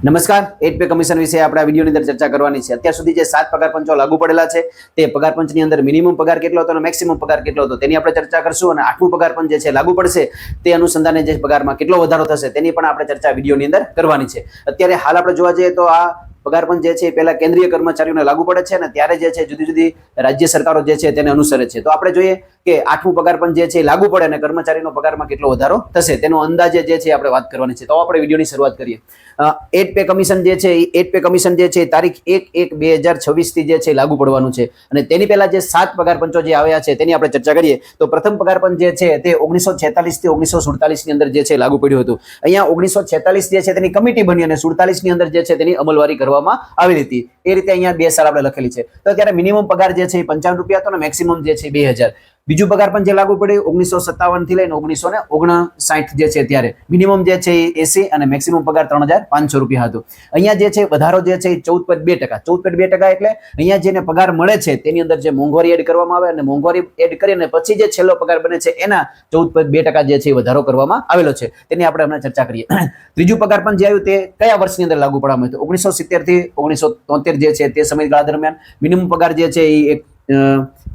નમસ્કાર. 8 pay commission વિશે આપણે આ વિડીયોની અંદર ચર્ચા કરવાની છે. અત્યાર સુધી જે 7 પગાર પંચો લાગુ પડેલા છે તે પગાર પંચની અંદર મિનિમમ પગાર કેટલો હતો અને મેક્સિમમ પગાર કેટલો હતો તેની આપણે ચર્ચા કરશું, અને 8મું પગાર પંચ જે છે લાગુ પડશે તે અનુસંધાને જે પગારમાં કેટલો વધારો થશે તેની પણ આપણે ચર્ચા વિડીયોની અંદર કરવાની છે. અત્યારે હાલ આપણે જોવા જઈએ તો આ પગાર પંચ જે છે પહેલા કેન્દ્રીય કર્મચારીઓને લાગુ પડે છે અને ત્યારે જે છે જુદી જુદી રાજ્ય સરકારો જે છે તેને અનુસરે છે. તો આપણે જોઈએ કે 8મું પગાર પંચ જે છે લાગુ પડે અને કર્મચારીનો પગારમાં કેટલો વધારો થશે તેનો અંદાજે જે છે આપણે વાત કરવાની છે. તો આપણે વિડીયોની શરૂઆત કરીએ. 8 પે કમિશન જે છે 8 પે કમિશન જે છે તારીખ 1/1/2026 થી જે છે લાગુ પડવાનું છે, અને તેની પહેલા જે 7 પગાર પંચો જે આવ્યા છે તેની આપણે ચર્ચા કરીએ. તો પ્રથમ પગાર પંચ જે છે તે 1946 થી 1947 ની અંદર જે છે લાગુ પડ્યું હતું. અહીંયા 1946 જે છે તેની કમિટી બની અને 47 ની અંદર જે છે તેની અમલવારી કરવામાં આવેલી હતી. એ રીતે અહીંયા 2 સાલ આપણે લખેલી છે. તો ત્યારે મિનિમમ પગાર જે છે 55 રૂપિયા હતો અને મેક્સિમમ જે છે 2000. બીજું પગાર પંચ જે લાગુ પડ્યું 1957 થી લઈને 1959 જે છે ત્યારે મિનિમમ જે છે 80 અને મેક્સિમમ પગાર 3500 રૂપિયા હતું. અહીંયા જે છે વધારો જે છે 14.2%. 14.2% એટલે અહીંયા જેને પગાર મળે છે તેની અંદર જે મોંઘવારી એડ કરવામાં આવે અને મોંઘવારી એડ કરીને પછી જે છેલ્લો પગાર બને છે એના 14.2% જે છે વધારો કરવામાં આવેલો છે. તેની આપણે હમણાં ચર્ચા કરીએ. ત્રીજું પગાર પંચ જે આવ્યું તે કયા વર્ષની અંદર લાગુ પાડવામાં આવ્યું? 1970 થી 1973 જે છે તે સમયગાળા દરમિયાન મિનિમમ પગાર જે છે એ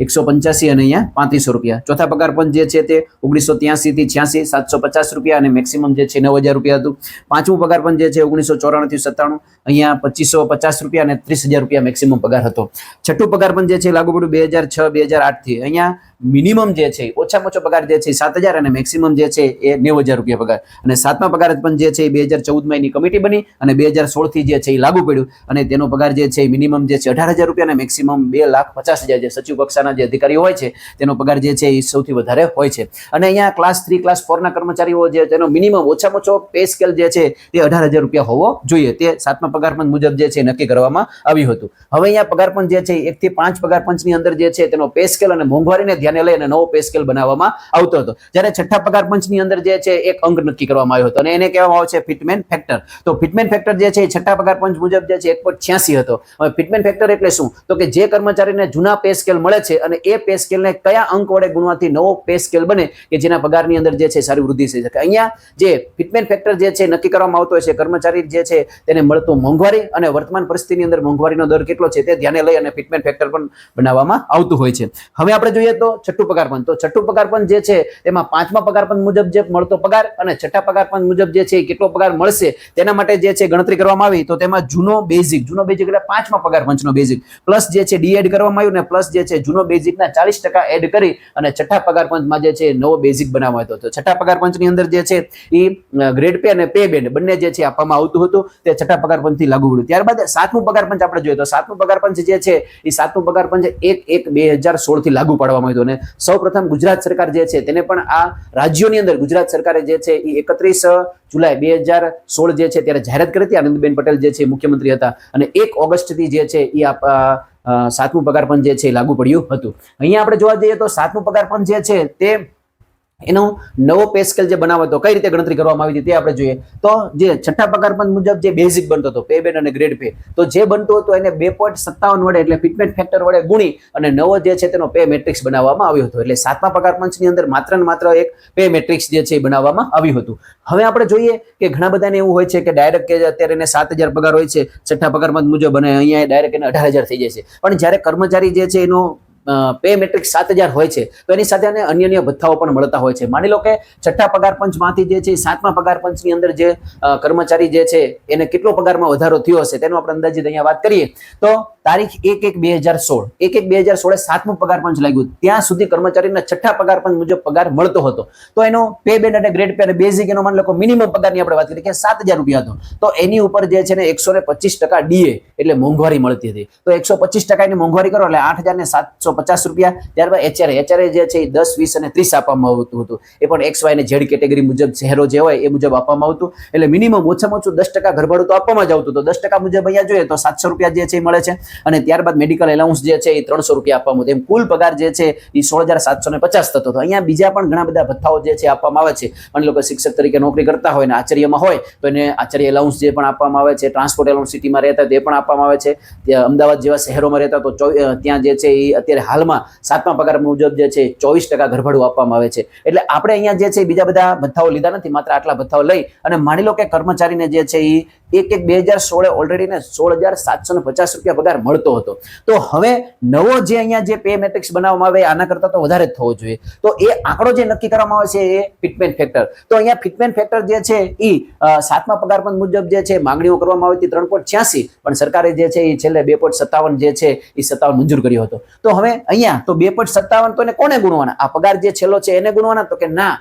185 અને અહીંયા 3500 રૂપિયા. ચોથા પગાર પંચ જે છે તે 1983 થી 86 750 રૂપિયા અને મેક્સિમમ જે છે 9000 રૂપિયા હતું. પાંચમું પગાર પંચ જે છે 1994 થી 97 અહીંયા 2550 રૂપિયા અને 30000 રૂપિયા મેક્સિમમ પગાર હતો. છઠ્ઠું પગાર પંચ જે છે લાગુ પડ્યું 2006-2008 થી. અહીંયા મિનિમમ જે છે ઓછામાં ઓછો પગાર જે છે 7000 અને મેક્સિમમ જે છે એ 9000 રૂપિયા પગાર. અને સાતમા પગાર પંચ જે છે 2014 માં એની કમિટી બની અને 2016 થી જે છે એ લાગુ પડ્યું અને તેનો પગાર જે છે મિનિમમ જે છે 18000 રૂપિયા અને મેક્સિમમ 2,50,000 જે સચિવ કક્ષાના જે અધિકારીઓ હોય છે તેનો પગાર જે છે એ સૌથી વધારે હોય છે. અને અહીંયા ક્લાસ 3 ક્લાસ 4 ના કર્મચારીઓ જે તેનો મિનિમમ ઓછામાં ઓછો પે સ્કેલ જે છે તે 18000 રૂપિયા હોવો જોઈએ. તે સાતમા પગાર પંચ મુજબ જે છે નક્કી કરવામાં આવ્યું હતું. હવે અહીંયા પગાર પંચ જે છે 1 થી 5 પગાર પંચની અંદર જે છે તેનો પે સ્કેલ અને મોંઘવારીને ધ્યાને લઈ અને નવો પે સ્કેલ બનાવવામાં આવતો હતો. જ્યારે છઠ્ઠા પગાર પંચની અંદર જે છે એક અંક નક્કી કરવામાં આવ્યો હતો અને એને કહેવામાં આવે છે ફિટમેન ફેક્ટર. તો ફિટમેન ફેક્ટર જે છે છઠ્ઠા પગાર પંચ મુજબ જે છે 1.86 હતો. હવે ફિટમેન ફેક્ટર એટલે શું? તો કે જે કર્મચારીને જૂના પે સ્કેલ મળે છે અને એ પે સ્કેલને કયા અંક વડે ગુણવાથી નવો પે સ્કેલ બને કે જેના પગારની અંદર જે છે સારી વૃદ્ધિ થઈ શકે. અહીંયા જે ફિટમેન ફેક્ટર જે છે નક્કી કરવામાં આવતો હોય છે કર્મચારી જે છે તેને મળતું મોંઘવારી અને વર્તમાન પરિસ્થિતિની અંદર મોંઘવારીનો દર કેટલો છે તે ધ્યાને લઈ અને ફિટમેન ફેક્ટર પણ બનાવવામાં આવતું હોય છે. હવે આપણે જોઈએ તો છઠ્ઠું પગાર પંચ. તો છઠ્ઠું પગાર પંચ જે છે તેમાં પાંચમા પગાર પંચ મુજબ જે મળતો પગાર અને છઠ્ઠા પગાર પંચ મુજબ જે છે કેટલો પગાર મળશે તેના માટે જે છે ગણતરી કરવામાં આવી. તો તેમાં જૂનો બેઝિક એટલે પાંચમા પગાર પંચનો બેઝિક પ્લસ જે છે ડી એડ કરવામાં આવ્યું ને પ્લસ જે છે જૂનો બેઝિકના 40% એડ કરી અને છઠ્ઠા પગાર પંચમાં જે છે નવો બેઝિક બનાવવામાં આવ્યો હતો. છઠ્ઠા પગાર પંચની અંદર જે છે એ ગ્રેડ પે અને પે બેન્ડ બંને જે છે આપવામાં આવતું હતું. તે છઠ્ઠા પગાર પંચથી લાગુ પડ્યું. ત્યારબાદ સાતમું પગાર પંચ આપણે જોઈએ તો સાતમું પગાર પંચ જે છે એ સાતમું પગાર પંચ 1/1/2016 થી લાગુ પાડવામાં આવ્યું. અને સૌપ્રથમ ગુજરાત સરકાર જે છે તેને પણ આ રાજ્યોની અંદર ગુજરાત સરકારે જે છે એ 31 જુલાઈ 2016 જે છે ત્યારે જાહેરાત કરી હતી. આનંદીબેન પટેલ જે છે મુખ્યમંત્રી હતા અને 1 ઓગસ્ટ થી જે છે એ સાતમું પગાર પંચ જે છે લાગુ પડ્યું હતું. અહીંયા આપણે જોવા જઈએ તો સાતમું પગાર પંચ જે છે તે એનો નવો પે સ્કેલ જે બનાવવો હતો કઈ રીતે ગણતરી કરવામાં આવી હતી તે આપણે જોઈએ. તો જે છઠ્ઠા પગાર પંચ મુજબ જે બેઝિક બનતો હતો પે બેન્ડ અને ગ્રેડ પે, તો જે બનતો હતો એને 2.57 વડે એટલે ફિટમેન ફેક્ટર વડે ગુણી અને નવો જે છે તેનો પે મેટ્રિક્સ બનાવવામાં આવ્યો હતો. એટલે સાતમા પગાર પંચની અંદર માત્ર ને માત્ર એક પે મેટ્રિક્સ જે છે બનાવવામાં આવ્યું હતું. હવે આપણે જોઈએ કે ઘણા બધાને એવું હોય છે કે ડાયરેક્ટ કે અત્યારે એને 7000 પગાર હોય છે છઠ્ઠા પગાર પંચ મુજબ અને અહીંયા ડાયરેક્ટ એને 18000 થઈ જાય છે. પણ જ્યારે કર્મચારી જે છે એનો પે મેટ્રિક્સ 7000 હોય છે તો એની સાથે અન્ય ભથ્થાઓ પણ મળતા હોય છે. માની લો કે છઠ્ઠા પગાર પંચમાંથી જે છે સાતમા પગાર પંચની અંદર જે કર્મચારી જે છે એને કેટલો પગારમાં વધારો થયો હશે તેનો આપણે અંદાજિત અહીંયા વાત કરીએ તો તારીખ 1/1/2016 સાતમું પગાર પંચ લાગ્યું ત્યાં સુધી કર્મચારીના છઠ્ઠા પગાર પંચ મુજબ પગાર મળતો હતો. તો એનો પે બેન્ડ અને ગ્રેડ પે અને બેઝિક એનો માની લો મિનિમમ પગારની આપણે વાત કરીએ કે 7000 રૂપિયા હતો. તો એની ઉપર જે છે ને 125% ડીએ એટલે મોંઘવારી મળતી હતી. તો 125% ની મોંઘવારી કરો એટલે 8750 રૂપિયા. ત્યારબાદ એચઆરએ જે છે 10, 20 અને 30 આપવામાં આવતું હતું. એ પણ એક્સ વાય અને ઝેડ કેટેગરી મુજબ શહેરો જે હોય એ મુજબ આપવામાં આવતું. એટલે મિનિમમ ઓછામાં ઓછું 10% ઘરભાડું તો આપવામાં જ આવતું. તો 10% મુજબ અહીંયા જોઈએ તો 700 રૂપિયા જે છે એ મળે છે. અને ત્યારબાદ મેડિકલ એલાઉન્સ જે છે એ 300 રૂપિયા આપવામાં આવતું. એમ કુલ પગાર જે છે એ 16750 થતો હતો. અહીંયા બીજા પણ ઘણા બધા ભથ્થાઓ જે છે આપવામાં આવે છે. માની લો કે શિક્ષક તરીકે નોકરી કરતા હોય અને આચાર્યમાં હોય તો એને આચાર્ય એલાઉન્સ જે પણ આપવામાં આવે છે. ટ્રાન્સપોર્ટ એલાઉન્સ સિટીમાં રહેતા તે પણ આપવામાં આવે છે. અમદાવાદ જેવા શહેરોમાં રહેતા તો ત્યાં જે છે એ અત્યારે હાલમાં સાતમા પગાર મુજબ જે છે 24% ઘરભાડું આપવામાં આવે છે. એટલે આપણે અહીંયા જે છે બીજા બધા ભથ્થાઓ લીધા નથી, માત્ર આટલા ભથ્થાઓ લઈ અને માની લો કે કર્મચારીને જે છે એ 2016 ઓલરેડી ને 16,750 રૂપિયા પગાર મળતો હતો. તો હવે નવો જે અહીંયા જે પે મેટ્રિક્સ બનાવવામાં આવે આના કરતા તો વધારે જ થવો જોઈએ. તો એ આંકડો જે નક્કી કરવામાં આવે છે એ ફિટમેન્ટ ફેક્ટર. તો અહીંયા ફિટમેન્ટ ફેક્ટર જે છે એ 7મા પગાર પંચ મુજબ જે છે માંગણીઓ કરવામાં આવી હતી 3.86, પણ સરકારે જે છે એ છેલ્લે 2.57 જે છે એ 57 મંજૂર કર્યો હતો. તો હવે અહીંયા તો 2.57 તો એને કોને ગુણવાના? આ પગાર જે છેલ્લો છે એને ગુણવાના? તો કે ના,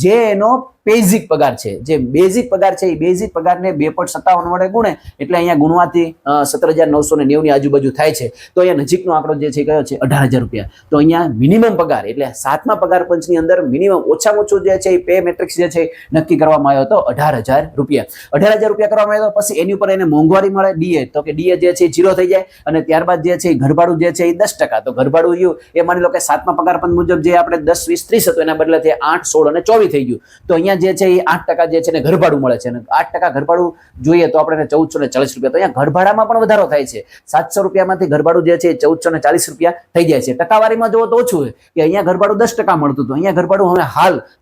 જે એનો બેઝિક પગાર છે, જે બેઝિક પગાર છે એ બેઝિક પગારને 2.57 વડે ગુણે એટલે અહીંયા ગુણવાથી 17,990 ની આજુબાજુ થાય છે. તો અહીંયા નજીકનો આંકડો જે છે કયો છે? 18,000 રૂપિયા. તો અહીંયા મિનિમમ પગાર એટલે 7મા પગાર પંચની અંદર મિનિમમ ઓછામાં ઓછું જે છે એ પે મેટ્રિક્સ જે છે નક્કી કરવામાં આવ્યો હતો 18,000 રૂપિયા. 18,000 રૂપિયા કરવામાં આવ્યો. પછી એની ઉપર એને મોંઘવારી મળે ડીએ, તો કે ડીએ જે છે એ 0 થઈ જાય અને ત્યારબાદ જે છે એ ઘરભાડું જે છે એ 10%. તો ઘરભાડું રહ્યું એ માની લો કે 7મા પગાર પંચ મુજબ જે આપણે 10, 20, 30 હતું એના બદલે 8, 16 અને 24 થઈ ગયું. તો અહીંયા જે છે એ 8% જે છે ને ઘરભાડું મળે છે અને 8% ઘરભાડું જોઈએ તો આપણે 1,440 રૂપિયા. તો અહીંયા ઘરભાડામાં પણ વધારો થાય છે. 700 રૂપિયામાંથી ઘરભાડું જે છે 1,440 રૂપિયા થઈ જાય છે. ટકાવારીમાં જોવો તો ઓછું હોય કે અહીંયા ઘરભાડું 10% મળતું હતું, અહીંયા ઘરભાડું હવે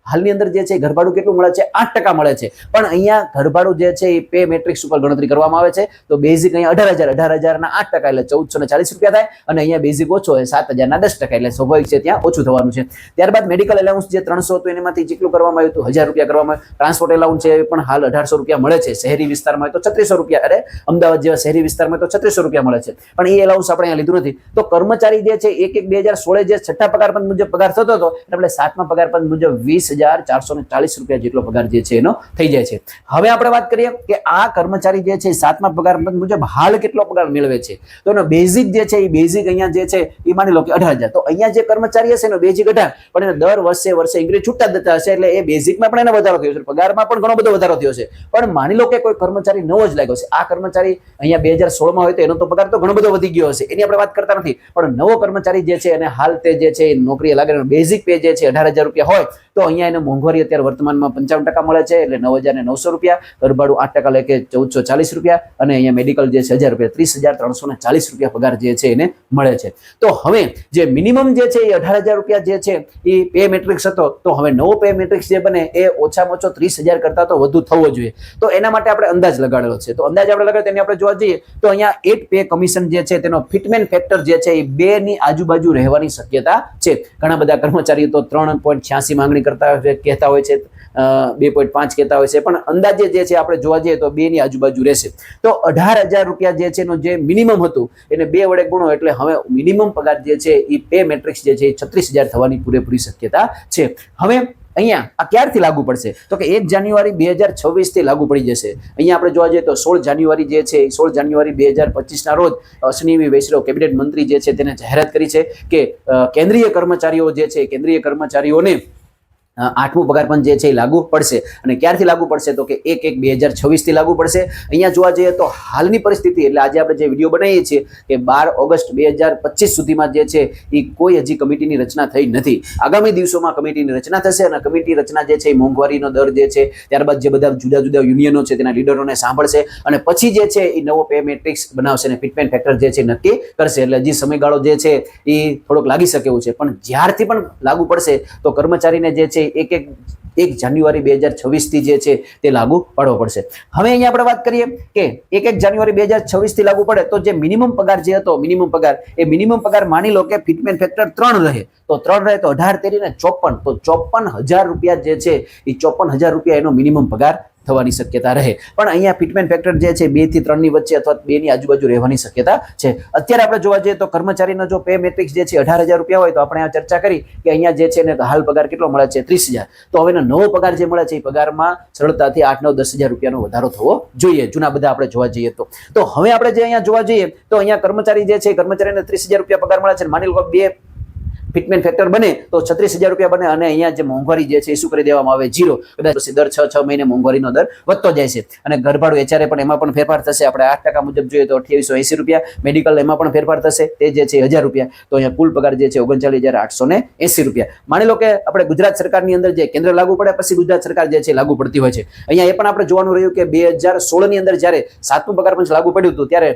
હાલની અંદર જે છે ઘરભાડું કેટલું મળે છે? 8% મળે છે. પણ અહીંયા ઘરભાડું જે છે એ પે મેટ્રિક્સ ઉપર ગણતરી કરવામાં આવે છે. તો બેઝિક અહીંયા 18,000 ના 8% એટલે 1,440 રૂપિયા થાય અને અહીંયા બેઝિક ઓછો હોય 7,000 ના 10% એટલે સ્વાભાવિક છે ત્યાં ઓછું થવાનું છે. ત્યારબાદ મેડિકલ એલાઉન્સ જે 300 હતું એમાંથી જેટલું કરવામાં આવ્યું હતું 1,000 રૂપિયા કરવામાં. ટ્રાન્સપોર્ટ એલાઉન્સ છે એ પણ હાલ 1,800 રૂપિયા મળે છે. શહેરી વિસ્તારમાં તો 3,600 રૂપિયા, અરે અમદાવાદ જેવા શહેરી વિસ્તારમાં તો 3,600 રૂપિયા મળે છે. પણ એ એલાઉન્સ આપણે અહીંયા લીધું નથી. તો કર્મચારી જે છે 1/1/2016 જે 6ઠ્ઠા પગાર પંચ મુજબ પગાર થતો હતો એટલે 7મા પગાર પંચ મુજબ 20,440 રૂપિયા જેટલો પગાર જે છે એનો થઈ જાય છે. હવે આપણે વાત કરીએ કે આ કર્મચારી જે છે 7મા પગાર પંચ મુજબ હાલ કેટલો પગાર મેળવે છે. તો એનો બેઝિક જે છે એ બેઝિક અહીંયા જે છે એ માની લો કે 18,000. તો અહીંયા જે કર્મચારી હશે એનો બેઝિક 18, પણ એને દર વર્ષે ઇન્ક્રીઝ છૂટતા જતા હશે એટલે એ બેઝિકમાં પણ એને વધારો થયો છે, પગારમાં પણ ઘણો બધો વધારો થયો છે. પણ માની લો કે કોઈ કર્મચારી નવો જ લાગ્યો છે, આ કર્મચારી અહીંયા 2016માં હોય તો એનો તો પગાર તો ઘણો બધો વધી ગયો હશે, એની આપણે વાત કરતા નથી. પણ નવો કર્મચારી જે છે અને હાલ તે જે છે નોકરી લાગે બેઝિક પે જે છે 18,000 રૂપિયા હોય તો અહીંયા એને મોંઘવારી અત્યારે વર્તમાનમાં 55% મળે છે એટલે 9,900 રૂપિયા. ઘરભાડું 8% એટલે કે 1,440 રૂપિયા અને અહીંયા મેડિકલ જે છે 1,000 રૂપિયા, 30,340 રૂપિયા પગાર જે છે એને મળે છે. તો હવે જે મિનિમમ જે છે એ 18,000 રૂપિયા જે છે એ પે મેટ્રિક્સ હતો. તો હવે નવો પે મેટ્રિક્સ જે બને એ ઓછામાં ઓછો 30,000 કરતા તો વધુ થવો જોઈએ. તો એના માટે આપણે અંદાજ લગાડેલો છે. તો અંદાજ આપણે લગાડે તેની આપણે જોવા જઈએ તો અહીંયા 8 પે કમિશન જે છે તેનો ફિટમેન્ટ ફેક્ટર જે છે એ 2 ની આજુબાજુ રહેવાની શક્યતા છે. ઘણા બધા કર્મચારીઓ તો 3.86 માંગણી કરતા કહેતા હોય છે, 2.5 કહેતા હોય છે, પણ અંદાજે જે છે આપણે જોવા જઈએ તો 2 ની આજુબાજુ રહેશે. તો 18,000 રૂપિયા જે છે એનો જે મિનિમમ હતું એને 2 વડે ગુણો એટલે હવે મિનિમમ પગાર જે છે એ પે મેટ્રિક્સ જે છે એ 36,000 થવાની પૂરેપૂરી શક્યતા છે. હવે અહીંયા આ ક્યારથી લાગુ પડશે? તો કે 1 જાન્યુઆરી 2026 થી લાગુ પડી જશે. અહીંયા આપણે જોવા જઈએ તો 16 જાન્યુઆરી જે છે 16 જાન્યુઆરી 2025 ના રોજ અશ્વિની વૈષ્ણવ કેબિનેટ મંત્રી જે છે તેને જાહેરાત કરી છે કે કેન્દ્રીય કર્મચારીઓ જે છે કેન્દ્રીય કર્મચારીઓને 8મું પગાર પંચ જે છે એ લાગુ પડશે. અને ક્યારથી લાગુ પડશે? તો કે 1/1/2026 થી લાગુ પડશે. અહીંયા જોવા જઈએ તો હાલની પરિસ્થિતિ એટલે આજે આપણે જે વિડીયો બનાવીએ છીએ કે 12 ઓગસ્ટ 2025 સુધીમાં જે છે એ કોઈ હજી કમિટીની રચના થઈ નથી. આગામી દિવસોમાં કમિટીની રચના થશે અને કમિટી રચના જે છે એ મોંઘવારીનો દર જે છે ત્યારબાદ જે બધા જુદા જુદા યુનિયનો છે તેના લીડરોને સાંભળશે અને પછી જે છે એ નવો પે મેટ્રિક્સ બનાવશે અને ફિટમેન્ટ ફેક્ટર જે છે નક્કી કરશે. એટલે હજી સમયગાળો જે છે એ થોડોક લાગી શકે એવું છે, પણ જ્યારથી પણ લાગુ પડશે તો કર્મચારીને જે છે 1 જાન્યુઆરી 2026 થી જે છે તે લાગુ પાડવો પડશે. હવે અહીંયા આપણે વાત કરીએ કે 1 જાન્યુઆરી 2026 થી લાગુ પડે તો જે મિનિમમ પગાર જે હતો મિનિમમ પગાર માની લો કે ફિટમેન્ટ ફેક્ટર 3 રહે તો 3 રહે તો 18 ને 54 તો 54,000 રૂપિયા જે છે એ 54,000 રૂપિયા એનો મિનિમમ પગાર થવાની શક્યતા રહે. પણ અહીંયા ફિટમેન્ટ ફેક્ટર જે છે 2 થી 3 ની વચ્ચે અથવા 2 ની આજુબાજુ રહેવાની શક્યતા છે. અત્યારે આપણે જોવા જઈએ તો કર્મચારીનો જો પે મેટ્રિક્સ જે છે 18,000 રૂપિયા હોય તો આપણે આ ચર્ચા કરી કે અહીંયા જે છે ને હાલ પગાર કેટલો મળે છે 30,000. તો હવે નવો પગાર જે મળે છે એ પગારમાં સરળતાથી 8, 9, 10,000 રૂપિયાનો વધારો થવો જોઈએ જૂના બધા આપણે જોવા જઈએ તો. તો હવે આપણે જે અહીંયા જોવા જઈએ તો અહીંયા કર્મચારી જે છે કર્મચારીને 30,000 રૂપિયા પગાર મળે છે. માની લો કે 2 ફિટમેન્ટ ફેક્ટર બને તો 36,000 રૂપિયા બને અને અહીંયા જે મોંઘવારી જે છે એ શું કરી દેવામાં આવે 0. કદાચ દર 6 મહિને મોંઘવારીનો દર વધતો જાય છે અને ઘરભાડું એચઆરએ પણ એમાં પણ ફેરફાર થશે. આપણે 8% મુજબ જોઈએ તો 2880 રૂપિયા, મેડિકલ એમાં પણ ફેરફાર થશે તે જે છે 1,000 રૂપિયા. તો અહીંયા કુલ પગાર જે છે 39,880 રૂપિયા. માની લો કે આપણે ગુજરાત સરકારની અંદર જે કેન્દ્ર લાગુ પડે પછી ગુજરાત સરકાર જે છે લાગુ પડતી હોય છે. અહીંયા એ પણ આપણે જોવાનું રહ્યું કે 2016 ની અંદર જ્યારે 7મું પગાર પંચ લાગુ પડ્યું હતું ત્યારે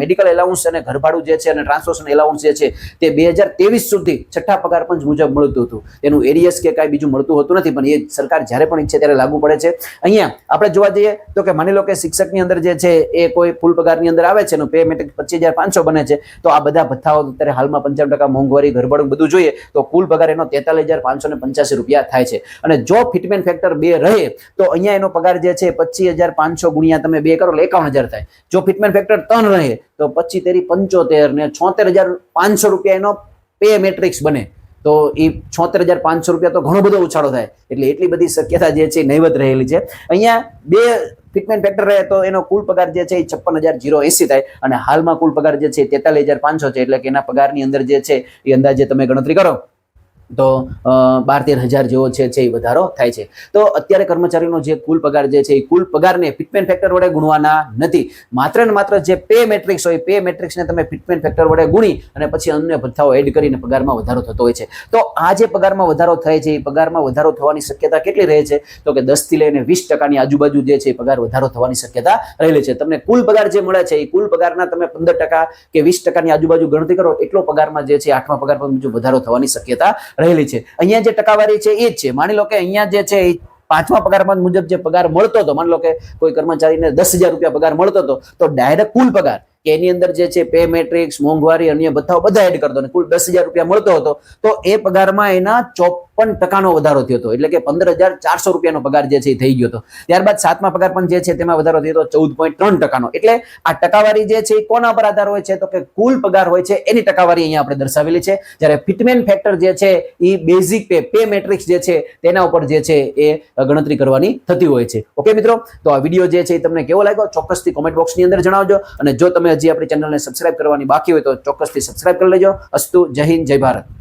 મેડિકલ એલાઉન્સ અને ઘરભાડું જે છે અને ટ્રાન્સપોર્ટેશન એલાઉન્સ જે છે તે 2023 સુધી સુધી છઠ્ઠા પગાર પંચ મુજબ મળતું હતું. એનું એરિયસ કે કાંઈ બીજું મળતું હોતું નથી, પણ એ સરકાર જ્યારે પણ ઈચ્છે ત્યારે લાગુ પડે છે. અહીંયા આપણે જોવા જઈએ તો કે માની લો કે શિક્ષકની અંદર જે છે એ કોઈ ફૂલ પગારની અંદર આવે છે, એનું પે મેટ્રિક 25,500 બને છે, તો આ બધા ભથ્થાઓ અત્યારે હાલમાં 95% મોંઘવારી ગરબડ બધું જોઈએ તો કુલ પગાર એનો 43,585 રૂપિયા થાય છે. અને જો ફિટમેન ફેક્ટર 2 રહે તો અહીંયા એનો પગાર જે છે 25,500 ગુણ્યા તમે 2 કરો એટલે 51,000 થાય. જો ફિટમેન ફેક્ટર 3 રહે તો 25 × 75 ને 76,500 રૂપિયા એનો પે મેટ્રિક્સ બને. તો એ 76,500 રૂપિયા તો ઘણો બધો ઉછાળો થાય. એટલે એટલી બધી શક્યતા જે છે નહીવત રહેલી છે. અહીંયા 2 ફિટમેન ફેક્ટર રહે તો એનો કુલ પગાર જે છે એ 56,080 થાય, અને હાલમાં કુલ પગાર જે છે 43,500 છે. એટલે કે એના પગારની અંદર જે છે એ અંદાજે તમે ગણતરી કરો તો 12-13,000 જેવો છે એ વધારો થાય છે. તો અત્યારે કર્મચારીનો જે કુલ પગાર જે છે એ કુલ પગારને ફિટમેન ફેક્ટર વડે ગુણવાના નથી. માત્ર ને માત્ર જે પે મેટ્રિક્સ હોય પે મેટ્રિક્સને તમે ફિટમેન ફેક્ટર વડે ગુણી અને પછી અન્ય ભથ્થાઓ એડ કરીને પગારમાં વધારો થતો હોય છે. તો આ જે પગારમાં વધારો થાય છે એ પગારમાં વધારો થવાની શક્યતા કેટલી રહે છે તો કે 10 થી લઈને 20% આજુબાજુ જે છે એ પગાર વધારો થવાની શક્યતા રહેલી છે. તમને કુલ પગાર જે મળે છે એ કુલ પગારના તમે 15% કે 20%ની આજુબાજુ ગણતરી કરો એટલો પગારમાં જે છે 8મા પગાર પર મુજબ વધારો થવાની શક્યતા રહેલી છે. અહીંયા જે ટકાવારી છે એ જ છે. માની લો કે અહીંયા જે છે 5મા પગાર મુજબ જે પગાર મળતો હતો, માની લો કે કોઈ કર્મચારીને 10,000 રૂપિયા પગાર મળતો હતો તો ડાયરેક્ટ કુલ પગાર કે એની અંદર જે છે પે મેટ્રિક્સ મોંઘવારી અન્ય ભથ્થાઓ બધા એડ કરતો અને કુલ 10,000 રૂપિયા મળતો હતો તો એ પગારમાં એના 54% વધારો થયો હતો. એટલે કે 15,400 રૂપિયાનો પગાર જે છે એ થઈ ગયો હતો. ત્યારબાદ 7મા પગાર પણ જે છે તેમાં વધારો થયો હતો 14.3%. એટલે આ ટકાવારી જે છે એ કોના પર આધાર હોય છે તો કે કુલ પગાર હોય છે એની ટકાવારી અહીંયા આપણે દર્શાવેલી છે. જ્યારે ફિટમેન ફેક્ટર જે છે એ બેઝિક પે મેટ્રિક્સ જે છે તેના ઉપર જે છે એ ગણતરી કરવાની થતી હોય છે. ઓકે મિત્રો, તો આ વિડીયો જે છે એ તમને કેવો લાગ્યો ચોક્કસથી કોમેન્ટ બોક્સની અંદર જણાવજો. અને જો તમે હજી આપણી ચેનલને સબસ્ક્રાઇબ કરવાની બાકી હોય તો ચોક્કસથી સબસ્ક્રાઇબ કરી લેજો. અસ્તુ, જય હિન્દ, જય ભારત.